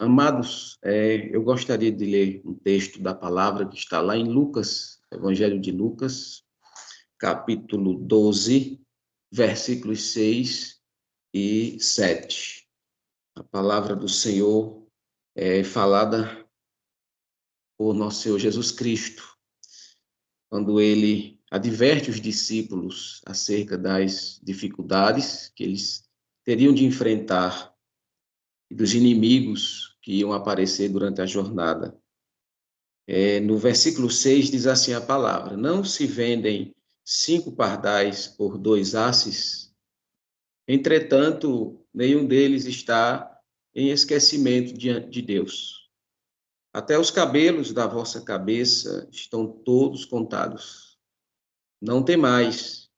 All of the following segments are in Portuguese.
Amados, eu gostaria de ler um texto da palavra que está lá em Lucas, Evangelho de Lucas, capítulo 12, versículos 6 e 7. A palavra do Senhor é falada por nosso Senhor Jesus Cristo, quando ele adverte os discípulos acerca das dificuldades que eles teriam de enfrentar e dos inimigos que iam aparecer durante a jornada. No versículo 6 diz assim a palavra: não se vendem 5 pardais por 2 asses, entretanto, nenhum deles está em esquecimento diante de Deus. Até os cabelos da vossa cabeça estão todos contados. Não temais,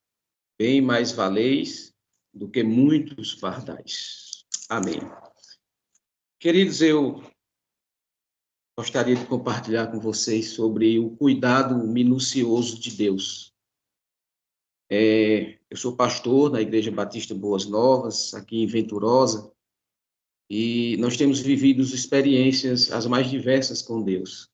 bem mais valeis do que muitos pardais. Amém. Queridos, eu gostaria de compartilhar com vocês sobre o cuidado minucioso de Deus. Eu sou pastor na Igreja Batista Boas Novas, aqui em Venturosa, e nós temos vivido experiências as mais diversas com Deus.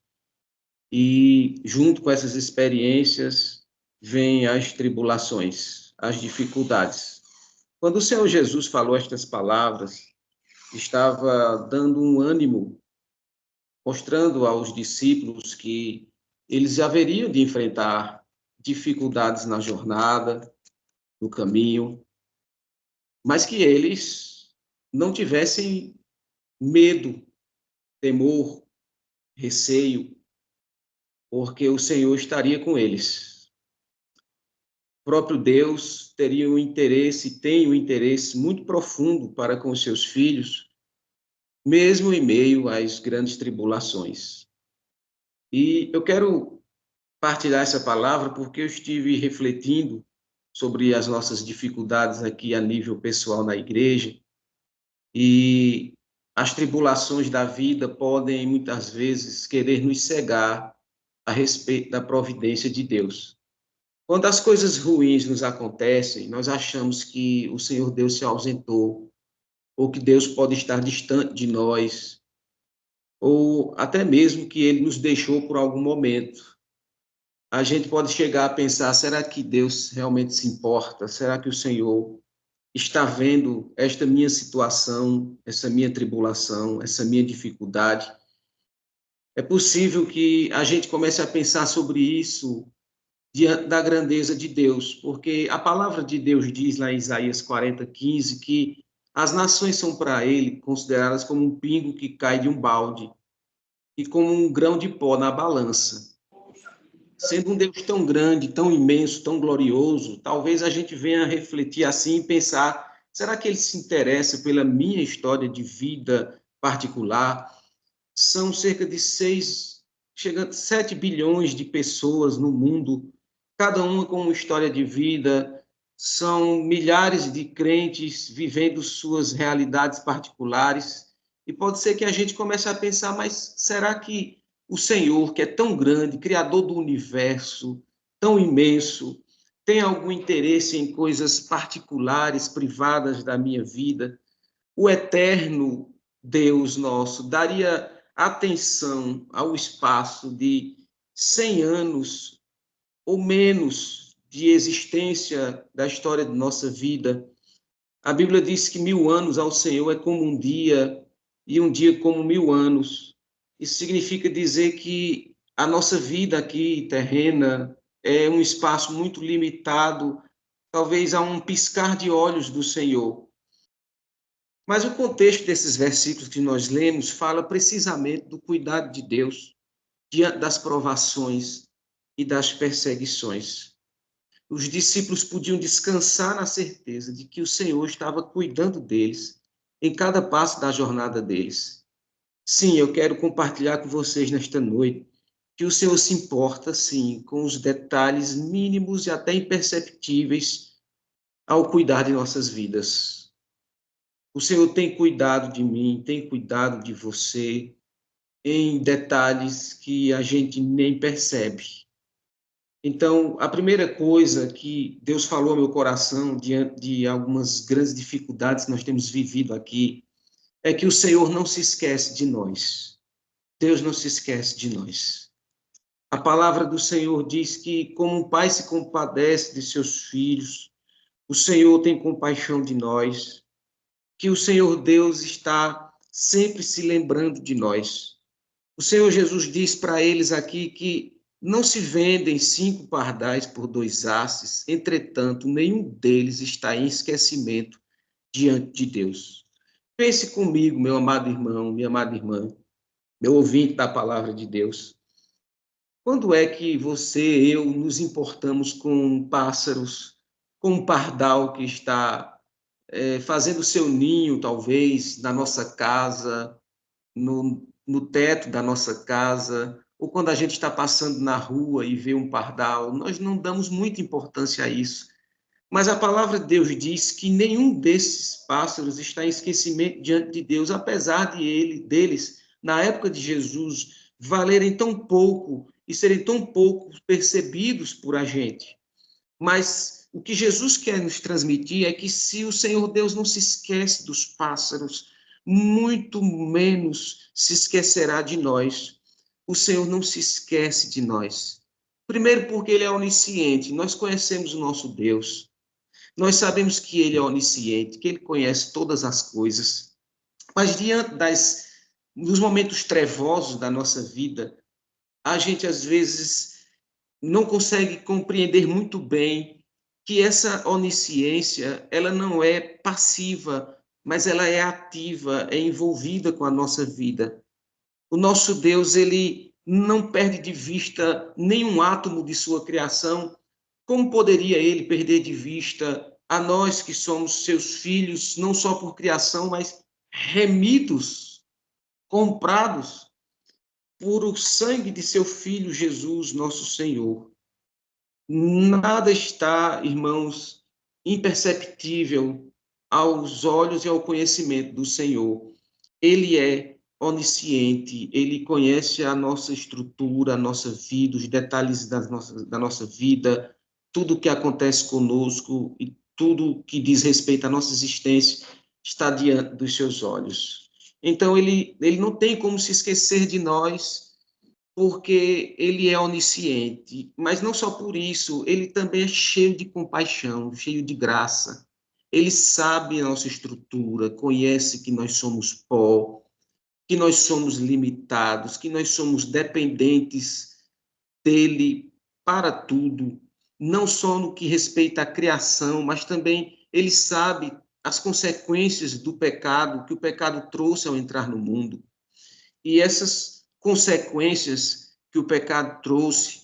E junto com essas experiências vêm as tribulações, as dificuldades. Quando o Senhor Jesus falou estas palavras, estava dando um ânimo, mostrando aos discípulos que eles haveriam de enfrentar dificuldades na jornada, no caminho, mas que eles não tivessem medo, temor, receio, porque o Senhor estaria com eles. O próprio Deus teria um interesse, tem um interesse muito profundo para com os seus filhos, mesmo em meio às grandes tribulações. E eu quero partilhar essa palavra porque eu estive refletindo sobre as nossas dificuldades aqui a nível pessoal na igreja, e as tribulações da vida podem muitas vezes querer nos cegar a respeito da providência de Deus. Quando as coisas ruins nos acontecem, nós achamos que o Senhor Deus se ausentou, ou que Deus pode estar distante de nós, ou até mesmo que ele nos deixou por algum momento. A gente pode chegar a pensar, será que Deus realmente se importa? Será que o Senhor está vendo esta minha situação, essa minha tribulação, essa minha dificuldade? É possível que a gente comece a pensar sobre isso diante da grandeza de Deus, porque a palavra de Deus diz lá em Isaías 40:15 que as nações são para ele consideradas como um pingo que cai de um balde e como um grão de pó na balança. Sendo um Deus tão grande, tão imenso, tão glorioso, talvez a gente venha a refletir assim e pensar, será que ele se interessa pela minha história de vida particular? São cerca de 7 bilhões de pessoas no mundo, cada uma com uma história de vida, são milhares de crentes vivendo suas realidades particulares, e pode ser que a gente comece a pensar, mas será que o Senhor, que é tão grande, criador do universo, tão imenso, tem algum interesse em coisas particulares, privadas da minha vida? O eterno Deus nosso daria atenção ao espaço de 100 anos ou menos de existência da história de nossa vida? A Bíblia diz que 1000 anos ao Senhor é como um dia, e um dia como 1000 anos. Isso significa dizer que a nossa vida aqui, terrena, é um espaço muito limitado, talvez a um piscar de olhos do Senhor. Mas o contexto desses versículos que nós lemos fala precisamente do cuidado de Deus diante das provações e das perseguições. Os discípulos podiam descansar na certeza de que o Senhor estava cuidando deles em cada passo da jornada deles. Sim, eu quero compartilhar com vocês nesta noite que o Senhor se importa, sim, com os detalhes mínimos e até imperceptíveis ao cuidar de nossas vidas. O Senhor tem cuidado de mim, tem cuidado de você em detalhes que a gente nem percebe. Então, a primeira coisa que Deus falou ao meu coração diante de algumas grandes dificuldades que nós temos vivido aqui é que o Senhor não se esquece de nós. Deus não se esquece de nós. A palavra do Senhor diz que, como um pai se compadece de seus filhos, o Senhor tem compaixão de nós, que o Senhor Deus está sempre se lembrando de nós. O Senhor Jesus diz para eles aqui que não se vendem 5 pardais por 2 asses, entretanto, nenhum deles está em esquecimento diante de Deus. Pense comigo, meu amado irmão, minha amada irmã, meu ouvinte da palavra de Deus. Quando é que você e eu nos importamos com pássaros, com um pardal que está fazendo seu ninho, talvez, na nossa casa, no teto da nossa casa, ou quando a gente está passando na rua e vê um pardal? Nós não damos muita importância a isso. Mas a palavra de Deus diz que nenhum desses pássaros está em esquecimento diante de Deus, apesar deles, na época de Jesus, valerem tão pouco e serem tão pouco percebidos por a gente. Mas o que Jesus quer nos transmitir é que se o Senhor Deus não se esquece dos pássaros, muito menos se esquecerá de nós. O Senhor não se esquece de nós. Primeiro porque ele é onisciente, nós conhecemos o nosso Deus. Nós sabemos que ele é onisciente, que ele conhece todas as coisas. Mas diante dos momentos trevosos da nossa vida, a gente às vezes não consegue compreender muito bem que essa onisciência, ela não é passiva, mas ela é ativa, é envolvida com a nossa vida. O nosso Deus, ele não perde de vista nenhum átomo de sua criação. Como poderia ele perder de vista a nós que somos seus filhos, não só por criação, mas remidos, comprados por o sangue de seu filho Jesus, nosso Senhor? Nada está, irmãos, imperceptível aos olhos e ao conhecimento do Senhor. Ele é onisciente, ele conhece a nossa estrutura, a nossa vida, os detalhes da nossa vida, tudo o que acontece conosco e tudo que diz respeito à nossa existência está diante dos seus olhos. Então, ele não tem como se esquecer de nós, porque ele é onisciente, mas não só por isso, ele também é cheio de compaixão, cheio de graça. Ele sabe a nossa estrutura, conhece que nós somos pó, que nós somos limitados, que nós somos dependentes dele para tudo, não só no que respeita à criação, mas também ele sabe as consequências do pecado, que o pecado trouxe ao entrar no mundo. E essas consequências que o pecado trouxe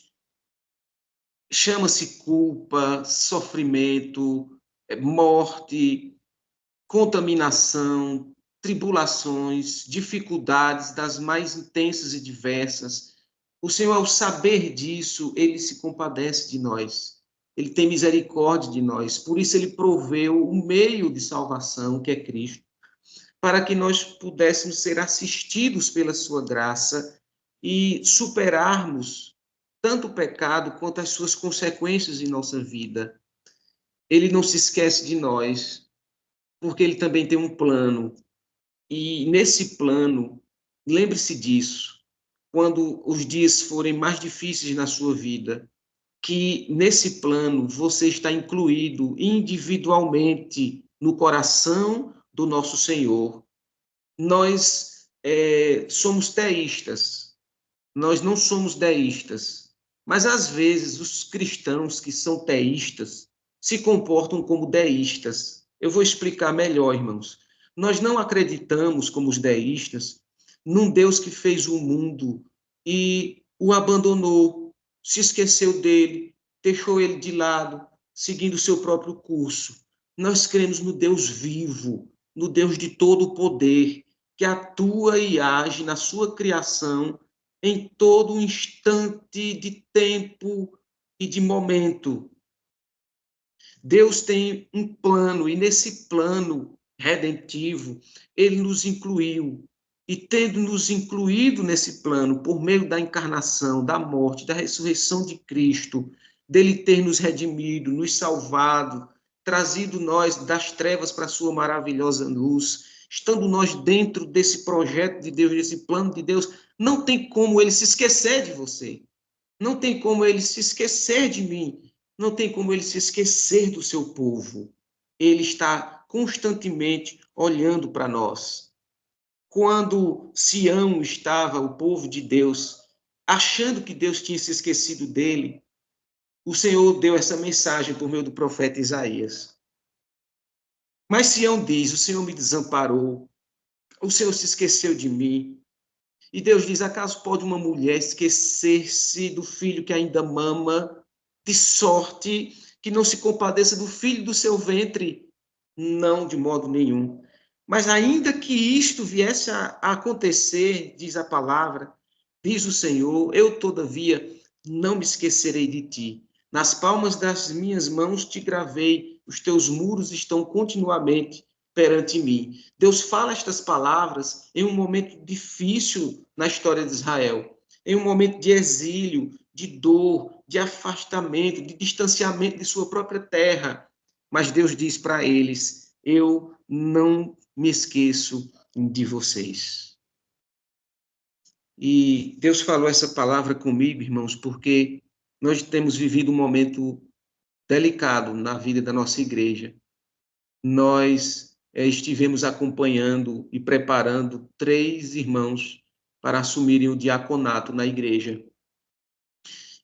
chama-se culpa, sofrimento, morte, contaminação, tribulações, dificuldades das mais intensas e diversas. O Senhor, ao saber disso, ele se compadece de nós. Ele tem misericórdia de nós. Por isso, ele proveu o meio de salvação, que é Cristo, para que nós pudéssemos ser assistidos pela sua graça e superarmos tanto o pecado quanto as suas consequências em nossa vida. Ele não se esquece de nós, porque ele também tem um plano. E nesse plano, lembre-se disso, quando os dias forem mais difíceis na sua vida, que nesse plano você está incluído individualmente no coração do nosso Senhor. Nós somos teístas, nós não somos deístas, mas às vezes os cristãos que são teístas se comportam como deístas. Eu vou explicar melhor, irmãos. Nós não acreditamos, como os deístas, num Deus que fez o mundo e o abandonou, se esqueceu dele, deixou ele de lado, seguindo o seu próprio curso. Nós cremos no Deus vivo, no Deus de todo o poder, que atua e age na sua criação em todo instante de tempo e de momento. Deus tem um plano, e nesse plano redentivo, ele nos incluiu. E tendo nos incluído nesse plano, por meio da encarnação, da morte, da ressurreição de Cristo, dele ter nos redimido, nos salvado, trazido nós das trevas para a sua maravilhosa luz, estando nós dentro desse projeto de Deus, desse plano de Deus, não tem como ele se esquecer de você. Não tem como ele se esquecer de mim. Não tem como ele se esquecer do seu povo. Ele está constantemente olhando para nós. Quando Sião estava, o povo de Deus, achando que Deus tinha se esquecido dele, o Senhor deu essa mensagem por meio do profeta Isaías. Mas Sião diz: o Senhor me desamparou, o Senhor se esqueceu de mim. E Deus diz: acaso pode uma mulher esquecer-se do filho que ainda mama, de sorte que não se compadeça do filho do seu ventre? Não, de modo nenhum. Mas ainda que isto viesse a acontecer, diz a palavra, diz o Senhor, eu, todavia, não me esquecerei de ti. Nas palmas das minhas mãos te gravei, os teus muros estão continuamente perante mim. Deus fala estas palavras em um momento difícil na história de Israel, em um momento de exílio, de dor, de afastamento, de distanciamento de sua própria terra. Mas Deus diz para eles: eu não me esqueço de vocês. E Deus falou essa palavra comigo, irmãos, porque nós temos vivido um momento delicado na vida da nossa igreja. Nós estivemos acompanhando e preparando 3 irmãos para assumirem o diaconato na igreja.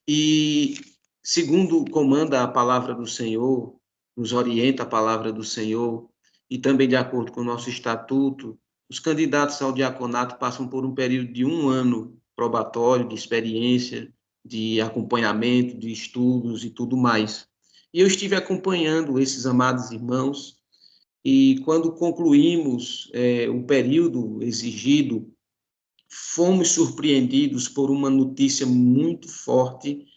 E, segundo comanda a palavra do Senhor, nos orienta a palavra do Senhor, e também de acordo com o nosso estatuto, os candidatos ao diaconato passam por um período de 1 ano probatório, de experiência, de acompanhamento, de estudos e tudo mais. E eu estive acompanhando esses amados irmãos, e quando concluímos o período exigido, fomos surpreendidos por uma notícia muito forte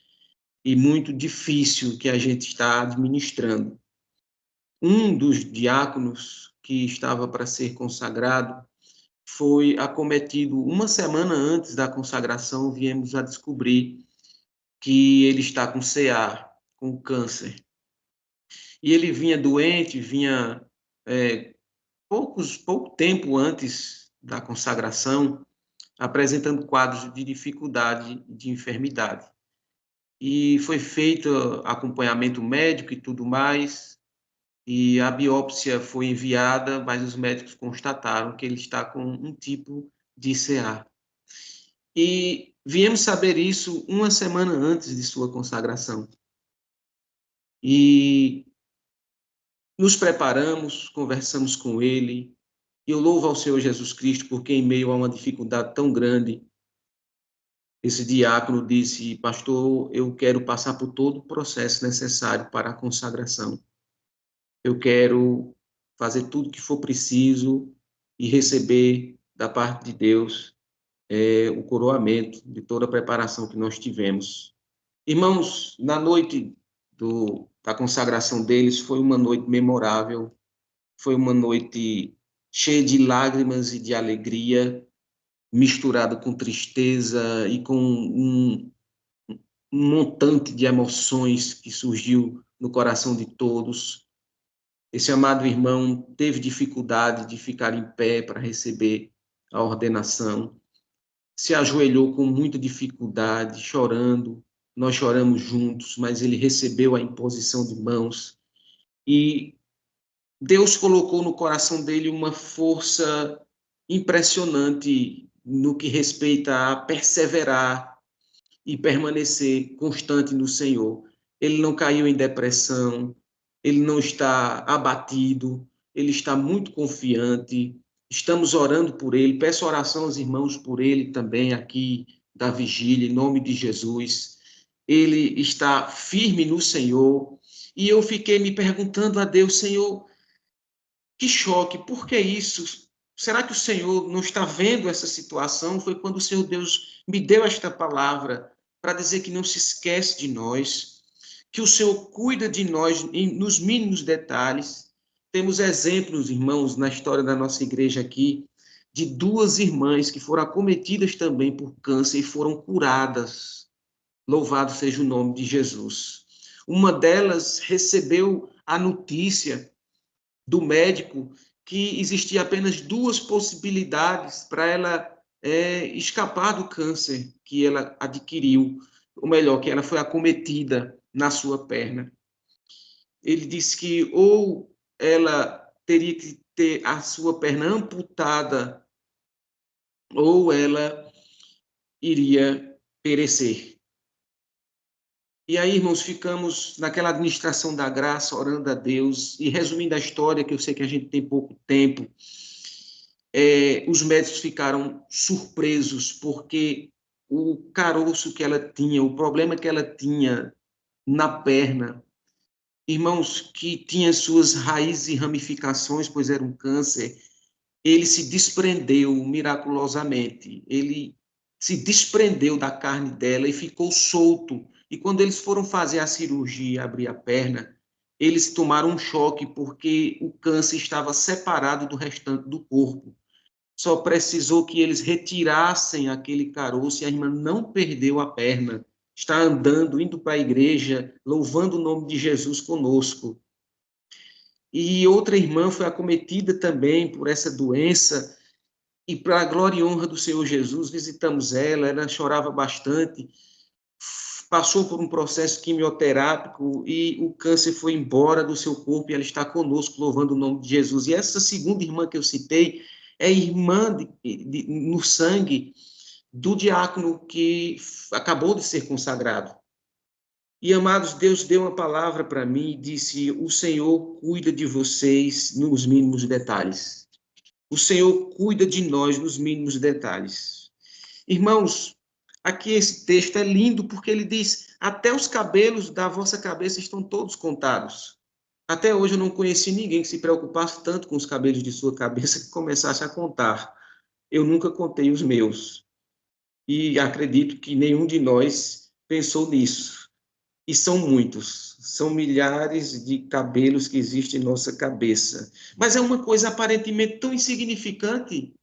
e muito difícil que a gente está administrando. Um dos diáconos que estava para ser consagrado foi acometido 1 semana antes da consagração, viemos a descobrir que ele está com CA, com câncer. E ele vinha doente, vinha pouco tempo antes da consagração, apresentando quadros de dificuldade, de enfermidade. E foi feito acompanhamento médico e tudo mais, e a biópsia foi enviada, mas os médicos constataram que ele está com um tipo de CA. E viemos saber isso 1 semana antes de sua consagração. E nos preparamos, conversamos com ele, e eu louvo ao Senhor Jesus Cristo, porque em meio a uma dificuldade tão grande, esse diácono disse: pastor, eu quero passar por todo o processo necessário para a consagração. Eu quero fazer tudo que for preciso e receber da parte de Deus o coroamento de toda a preparação que nós tivemos. Irmãos, na noite da consagração deles, foi uma noite memorável, foi uma noite cheia de lágrimas e de alegria, misturada com tristeza e com um montante de emoções que surgiu no coração de todos. Esse amado irmão teve dificuldade de ficar em pé para receber a ordenação, se ajoelhou com muita dificuldade, chorando. Nós choramos juntos, mas ele recebeu a imposição de mãos. E Deus colocou no coração dele uma força impressionante no que respeita a perseverar e permanecer constante no Senhor. Ele não caiu em depressão, ele não está abatido, ele está muito confiante. Estamos orando por ele. Peço oração aos irmãos por ele também aqui da vigília, em nome de Jesus. Ele está firme no Senhor. E eu fiquei me perguntando a Deus: Senhor, que choque, por que isso? Será que o Senhor não está vendo essa situação? Foi quando o Senhor Deus me deu esta palavra para dizer que não se esquece de nós, que o Senhor cuida de nós nos mínimos detalhes. Temos exemplos, irmãos, na história da nossa igreja aqui, de 2 irmãs que foram acometidas também por câncer e foram curadas. Louvado seja o nome de Jesus. Uma delas recebeu a notícia do médico que existia apenas duas possibilidades para ela escapar do câncer que ela adquiriu, ou melhor, que ela foi acometida na sua perna. Ele disse que ou ela teria que ter a sua perna amputada, ou ela iria perecer. E aí, irmãos, ficamos naquela administração da graça, orando a Deus, e resumindo a história, que eu sei que a gente tem pouco tempo, os médicos ficaram surpresos, porque o caroço que ela tinha, o problema que ela tinha na perna, irmãos, que tinha suas raízes e ramificações, pois era um câncer, ele se desprendeu miraculosamente. Ele se desprendeu da carne dela e ficou solto. E quando eles foram fazer a cirurgia, abrir a perna, eles tomaram um choque porque o câncer estava separado do restante do corpo. Só precisou que eles retirassem aquele caroço e a irmã não perdeu a perna. Está andando, indo para a igreja, louvando o nome de Jesus conosco. E outra irmã foi acometida também por essa doença, e para a glória e honra do Senhor Jesus, visitamos ela, ela chorava bastante, passou por um processo quimioterápico e o câncer foi embora do seu corpo e ela está conosco, louvando o nome de Jesus. E essa segunda irmã que eu citei é irmã no sangue do diácono que acabou de ser consagrado. E, amados, Deus deu uma palavra para mim e disse: o Senhor cuida de vocês nos mínimos detalhes. O Senhor cuida de nós nos mínimos detalhes. Irmãos, aqui esse texto é lindo porque ele diz: até os cabelos da vossa cabeça estão todos contados. Até hoje eu não conheci ninguém que se preocupasse tanto com os cabelos de sua cabeça que começasse a contar. Eu nunca contei os meus. E acredito que nenhum de nós pensou nisso. E são muitos, são milhares de cabelos que existem em nossa cabeça. Mas é uma coisa aparentemente tão insignificante,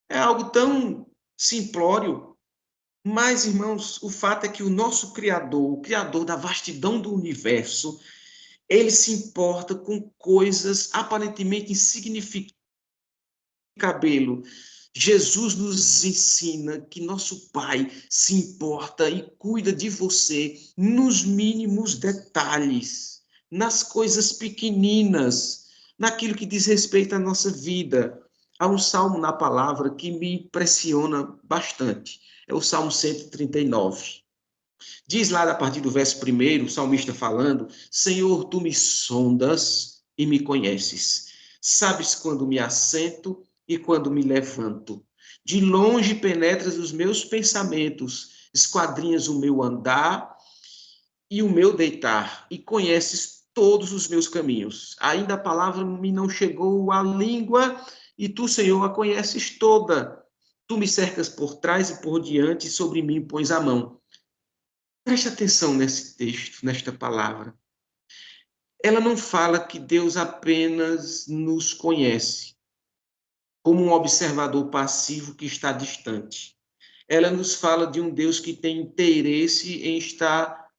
é algo tão simplório. Mas, irmãos, o fato é que o nosso Criador, o Criador da vastidão do universo, ele se importa com coisas aparentemente insignificantes. Cabelo. Jesus nos ensina que nosso Pai se importa e cuida de você nos mínimos detalhes, nas coisas pequeninas, naquilo que diz respeito à nossa vida. Há um salmo na palavra que me impressiona bastante. É o Salmo 139. Diz lá, a partir do verso 1, o salmista falando: Senhor, tu me sondas e me conheces. Sabes quando me assento e quando me levanto. De longe penetras os meus pensamentos, esquadrinhas o meu andar e o meu deitar, e conheces todos os meus caminhos. Ainda a palavra me não chegou à língua, e tu, Senhor, a conheces toda. Tu me cercas por trás e por diante, e sobre mim pões a mão. Preste atenção nesse texto, nesta palavra. Ela não fala que Deus apenas nos conhece como um observador passivo que está distante. Ela nos fala de um Deus que tem interesse em estar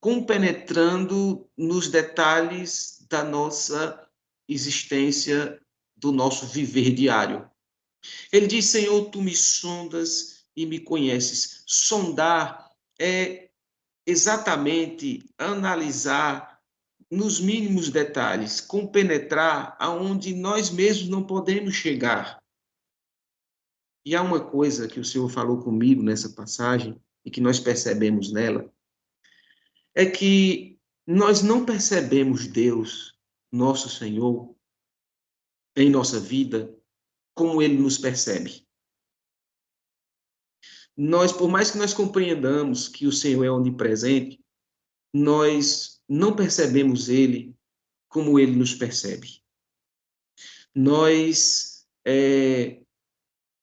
compenetrando nos detalhes da nossa existência, do nosso viver diário. Ele diz: Senhor, tu me sondas e me conheces. Sondar é exatamente analisar nos mínimos detalhes, compenetrar aonde nós mesmos não podemos chegar. E há uma coisa que o Senhor falou comigo nessa passagem e que nós percebemos nela, é que nós não percebemos Deus, nosso Senhor, em nossa vida, como Ele nos percebe. Nós, por mais que nós compreendamos que o Senhor é onipresente, nós não percebemos Ele como Ele nos percebe. Nós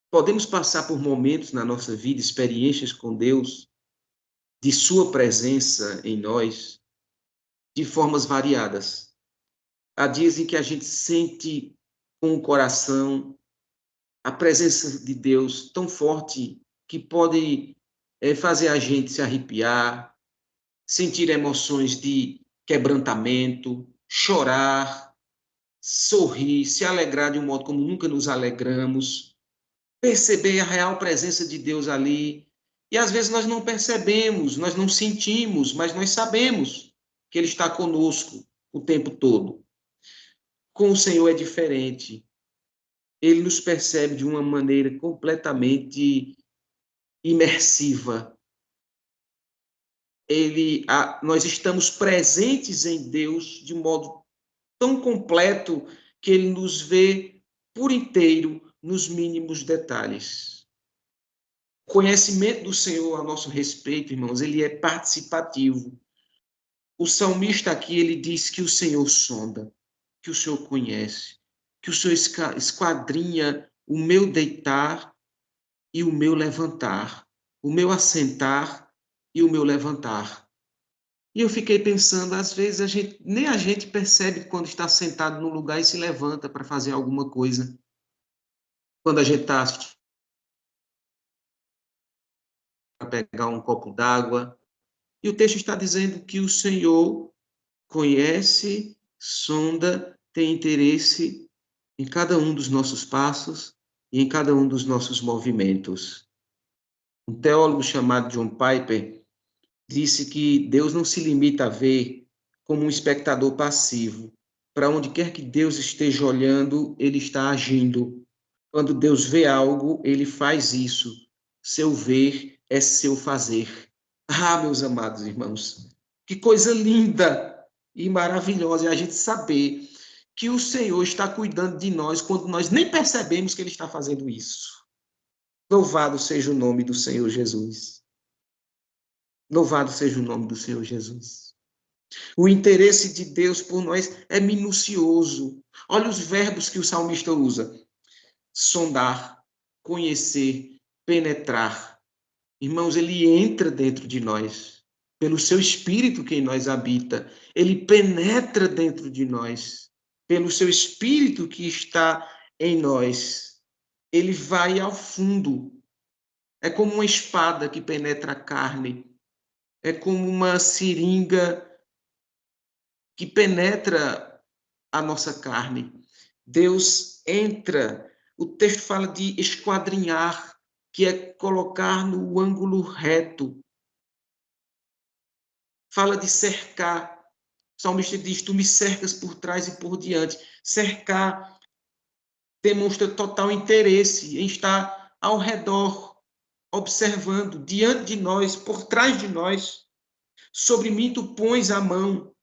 podemos passar por momentos na nossa vida, experiências com Deus, de Sua presença em nós, de formas variadas. Há dias em que a gente sente com o coração a presença de Deus tão forte que pode fazer a gente se arrepiar, sentir emoções de quebrantamento, chorar, sorrir, se alegrar de um modo como nunca nos alegramos, perceber a real presença de Deus ali. E às vezes nós não percebemos, nós não sentimos, mas nós sabemos que Ele está conosco o tempo todo. Com o Senhor é diferente. Ele nos percebe de uma maneira completamente imersiva. Nós estamos presentes em Deus de modo tão completo que Ele nos vê por inteiro nos mínimos detalhes. O conhecimento do Senhor a nosso respeito, irmãos, ele é participativo. O salmista aqui, ele diz que o Senhor sonda, que o Senhor conhece, que o Senhor esquadrinha o meu deitar e o meu levantar, o meu assentar e o meu levantar. E eu fiquei pensando, às vezes nem a gente percebe quando está sentado no lugar e se levanta para fazer alguma coisa. Quando a gente está para pegar um copo d'água. E o texto está dizendo que o Senhor conhece, sonda, tem interesse em cada um dos nossos passos e em cada um dos nossos movimentos. Um teólogo chamado John Piper disse que Deus não se limita a ver como um espectador passivo. Para onde quer que Deus esteja olhando, ele está agindo. Quando Deus vê algo, ele faz isso. Seu ver é seu fazer. Ah, meus amados irmãos, que coisa linda e maravilhosa é a gente saber que o Senhor está cuidando de nós quando nós nem percebemos que Ele está fazendo isso. Louvado seja o nome do Senhor Jesus. Louvado seja o nome do Senhor Jesus. O interesse de Deus por nós é minucioso. Olha os verbos que o salmista usa: sondar, conhecer, penetrar. Irmãos, ele entra dentro de nós, pelo seu espírito que em nós habita. Ele penetra dentro de nós, pelo seu espírito que está em nós. Ele vai ao fundo. É como uma espada que penetra a carne. É como uma seringa que penetra a nossa carne. Deus entra. O texto fala de esquadrinhar, que é colocar no ângulo reto. Fala de cercar. O salmista diz: tu me cercas por trás e por diante. Cercar demonstra total interesse em estar ao redor, observando, diante de nós, por trás de nós. Sobre mim tu pões a mão.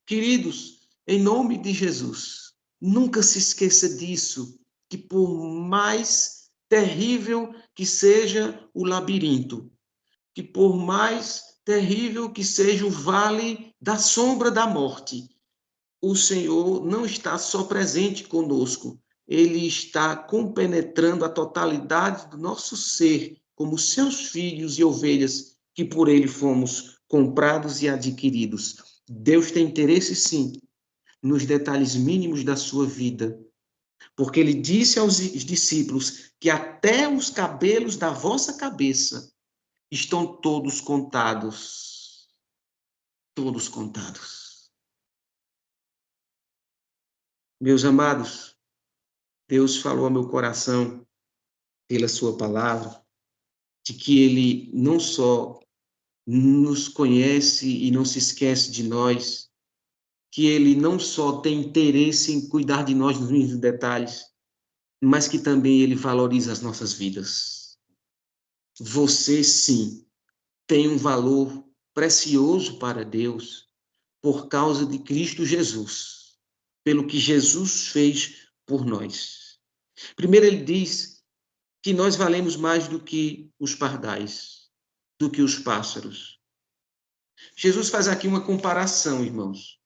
Queridos, em nome de Jesus, nunca se esqueça disso, que por mais terrível que seja o labirinto, que por mais terrível que seja o vale da sombra da morte, o Senhor não está só presente conosco, Ele está compenetrando a totalidade do nosso ser, como seus filhos e ovelhas, que por Ele fomos comprados e adquiridos. Deus tem interesse, sim, nos detalhes mínimos da sua vida, porque Ele disse aos discípulos que até os cabelos da vossa cabeça estão todos contados. Todos contados. Meus amados, Deus falou ao meu coração, pela sua palavra, de que Ele não só nos conhece e não se esquece de nós, que Ele não só tem interesse em cuidar de nós nos mínimos detalhes, mas que também Ele valoriza as nossas vidas. Você, sim, tem um valor precioso para Deus por causa de Cristo Jesus, pelo que Jesus fez por nós. Primeiro, ele diz que nós valemos mais do que os pardais, do que os pássaros. Jesus faz aqui uma comparação, irmãos.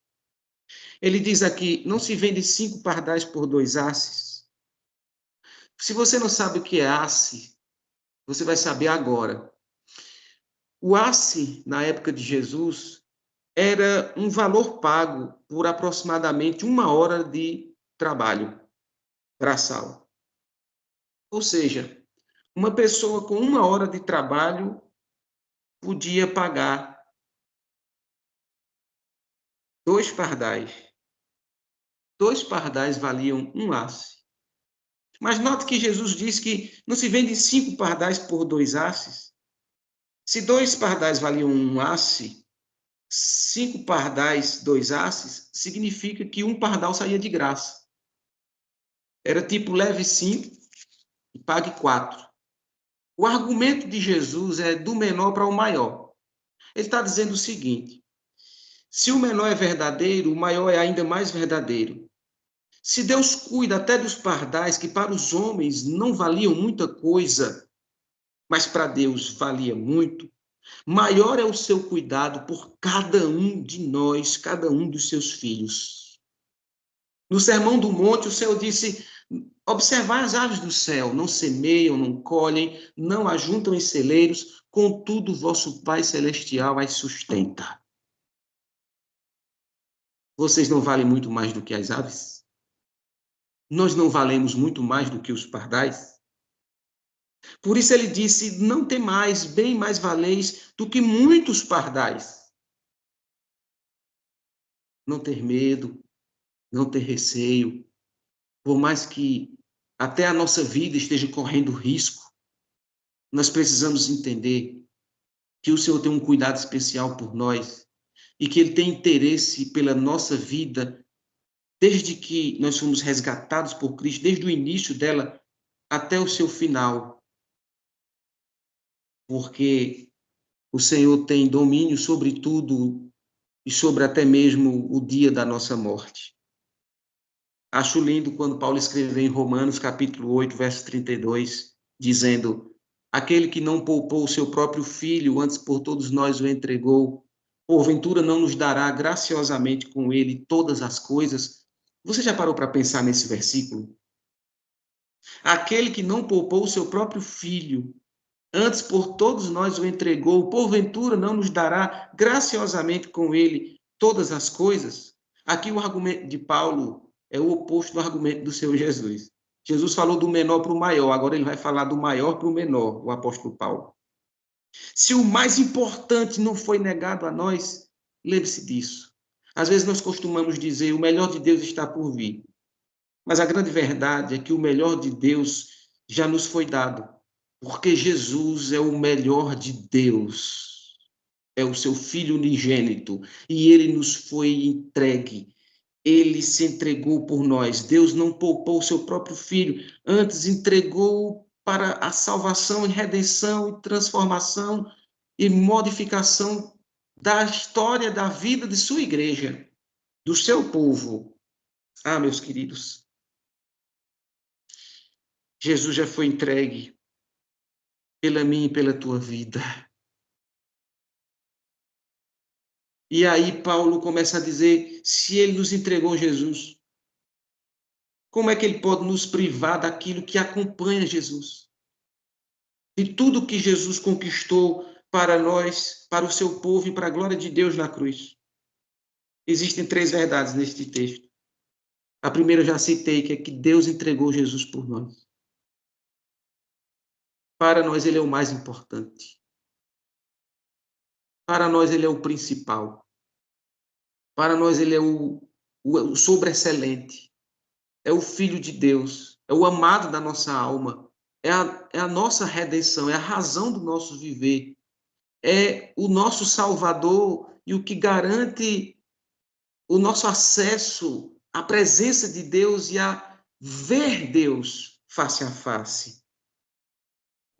Ele diz aqui: não se vende 5 pardais por 2 asses. Se você não sabe o que é asse, você vai saber agora. O asse, na época de Jesus, era um valor pago por aproximadamente 1 hora de trabalho braçal. Ou seja, uma pessoa com 1 hora de trabalho podia pagar 2 pardais. 2 pardais valiam um asse. Mas note que Jesus diz que não se vende 5 pardais por 2 asses. Se 2 pardais valiam um asse, 5 pardais, 2 asses, significa que um pardal saía de graça. Era tipo, leve 5 e pague 4. O argumento de Jesus é do menor para o maior. Ele está dizendo o seguinte: se o menor é verdadeiro, o maior é ainda mais verdadeiro. Se Deus cuida até dos pardais, que para os homens não valiam muita coisa, mas para Deus valia muito, maior é o seu cuidado por cada um de nós, cada um dos seus filhos. No Sermão do Monte, o Senhor disse: observai as aves do céu, não semeiam, não colhem, não ajuntam em celeiros, contudo vosso Pai Celestial as sustenta. Vocês não valem muito mais do que as aves? Nós não valemos muito mais do que os pardais? Por isso ele disse: não temais, bem mais valeis do que muitos pardais. Não ter medo, não ter receio, por mais que até a nossa vida esteja correndo risco, nós precisamos entender que o Senhor tem um cuidado especial por nós e que Ele tem interesse pela nossa vida desde que nós fomos resgatados por Cristo, desde o início dela até o seu final, porque o Senhor tem domínio sobre tudo e sobre até mesmo o dia da nossa morte. Acho lindo quando Paulo escreveu em Romanos, capítulo 8, verso 32, dizendo: aquele que não poupou o seu próprio filho, antes por todos nós o entregou, porventura não nos dará graciosamente com ele todas as coisas? Você já parou para pensar nesse versículo? Aquele que não poupou o seu próprio filho, antes por todos nós o entregou, porventura não nos dará graciosamente com ele todas as coisas? Aqui o argumento de Paulo é o oposto do argumento do Senhor Jesus. Jesus falou do menor para o maior, agora ele vai falar do maior para o menor, o apóstolo Paulo. Se o mais importante não foi negado a nós, lembre-se disso. Às vezes nós costumamos dizer: o melhor de Deus está por vir. Mas a grande verdade é que o melhor de Deus já nos foi dado, porque Jesus é o melhor de Deus, é o seu Filho unigênito, e ele nos foi entregue, ele se entregou por nós. Deus não poupou o seu próprio Filho, antes entregou para a salvação e redenção e transformação e modificação da história da vida de sua igreja, do seu povo. Ah, meus queridos, Jesus já foi entregue pela minha e pela tua vida. E aí Paulo começa a dizer: se ele nos entregou Jesus, como é que ele pode nos privar daquilo que acompanha Jesus? De tudo que Jesus conquistou para nós, para o seu povo e para a glória de Deus na cruz. Existem 3 verdades neste texto. A primeira eu já citei, que é que Deus entregou Jesus por nós. Para nós ele é o mais importante. Para nós ele é o principal. Para nós ele é o sobreexcelente. É o Filho de Deus. É o amado da nossa alma. É a nossa redenção. É a razão do nosso viver. É o nosso Salvador e o que garante o nosso acesso à presença de Deus e a ver Deus face a face.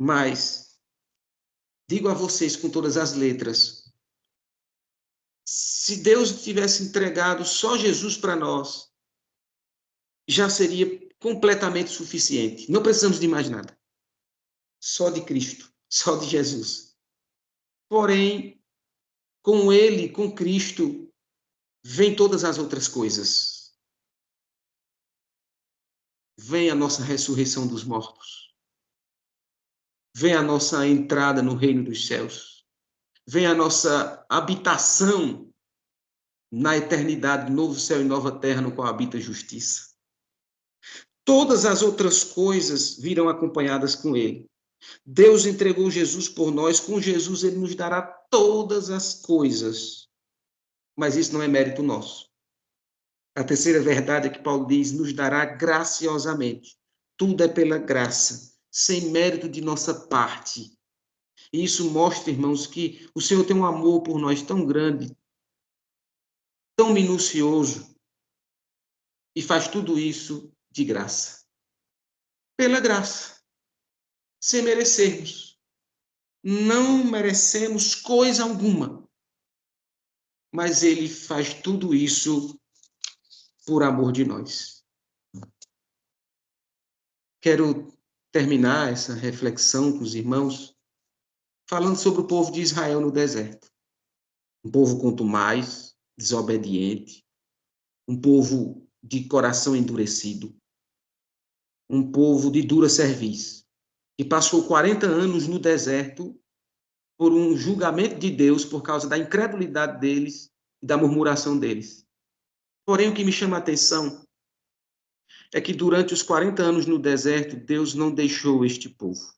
Mas digo a vocês com todas as letras: se Deus tivesse entregado só Jesus para nós, já seria completamente suficiente. Não precisamos de mais nada. Só de Cristo, só de Jesus. Porém, com ele, com Cristo, vem todas as outras coisas. Vem a nossa ressurreição dos mortos. Vem a nossa entrada no reino dos céus. Vem a nossa habitação na eternidade, novo céu e nova terra, no qual habita a justiça. Todas as outras coisas virão acompanhadas com ele. Deus entregou Jesus por nós, com Jesus ele nos dará todas as coisas. Mas isso não é mérito nosso. A terceira verdade é que Paulo diz, nos dará graciosamente. Tudo é pela graça, sem mérito de nossa parte. E isso mostra, irmãos, que o Senhor tem um amor por nós tão grande, tão minucioso, e faz tudo isso de graça. Pela graça, sem merecermos. Não merecemos coisa alguma, mas Ele faz tudo isso por amor de nós. Quero terminar essa reflexão com os irmãos falando sobre o povo de Israel no deserto. Um povo contumaz, desobediente, um povo de coração endurecido, um povo de dura cerviz, que passou 40 anos no deserto por um julgamento de Deus por causa da incredulidade deles e da murmuração deles. Porém, o que me chama a atenção é que durante os 40 anos no deserto, Deus não deixou este povo.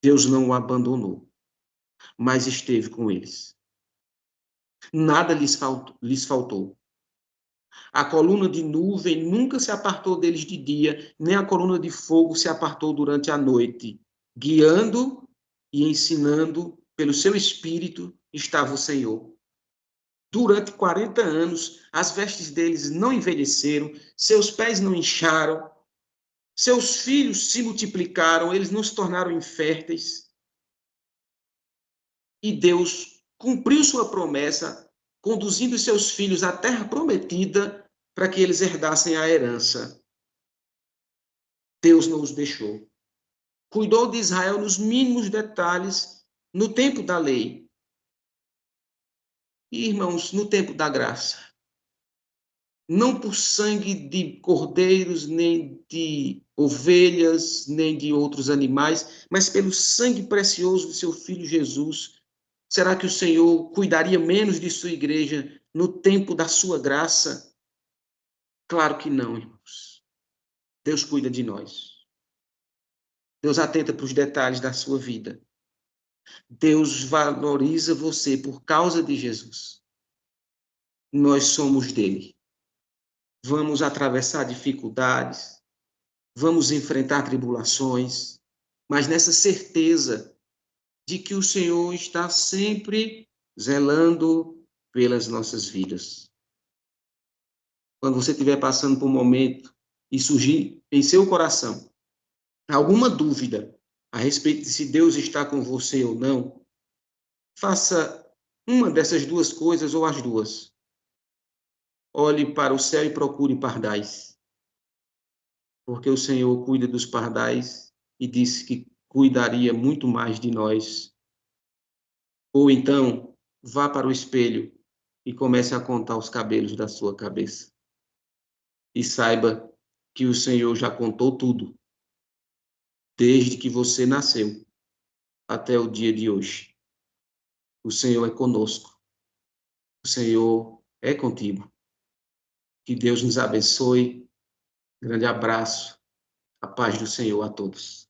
Deus não o abandonou, mas esteve com eles. Nada lhes faltou. A coluna de nuvem nunca se apartou deles de dia, nem a coluna de fogo se apartou durante a noite. Guiando e ensinando pelo seu espírito estava o Senhor. Durante 40 anos, as vestes deles não envelheceram, seus pés não incharam, seus filhos se multiplicaram, eles não se tornaram inférteis. E Deus cumpriu sua promessa, conduzindo seus filhos à terra prometida para que eles herdassem a herança. Deus não os deixou. Cuidou de Israel nos mínimos detalhes, no tempo da lei. E, irmãos, no tempo da graça. Não por sangue de cordeiros, nem de ovelhas, nem de outros animais, mas pelo sangue precioso de seu Filho Jesus. Será que o Senhor cuidaria menos de sua igreja no tempo da sua graça? Claro que não, irmãos. Deus cuida de nós. Deus atenta para os detalhes da sua vida. Deus valoriza você por causa de Jesus. Nós somos dele. Vamos atravessar dificuldades, vamos enfrentar tribulações, mas nessa certeza de que o Senhor está sempre zelando pelas nossas vidas. Quando você estiver passando por um momento e surgir em seu coração alguma dúvida a respeito de se Deus está com você ou não, faça uma dessas duas coisas ou as duas. Olhe para o céu e procure pardais, porque o Senhor cuida dos pardais e disse que cuidaria muito mais de nós. Ou então, vá para o espelho e comece a contar os cabelos da sua cabeça. E saiba que o Senhor já contou tudo, desde que você nasceu até o dia de hoje. O Senhor é conosco. O Senhor é contigo. Que Deus nos abençoe. Grande abraço. A paz do Senhor a todos.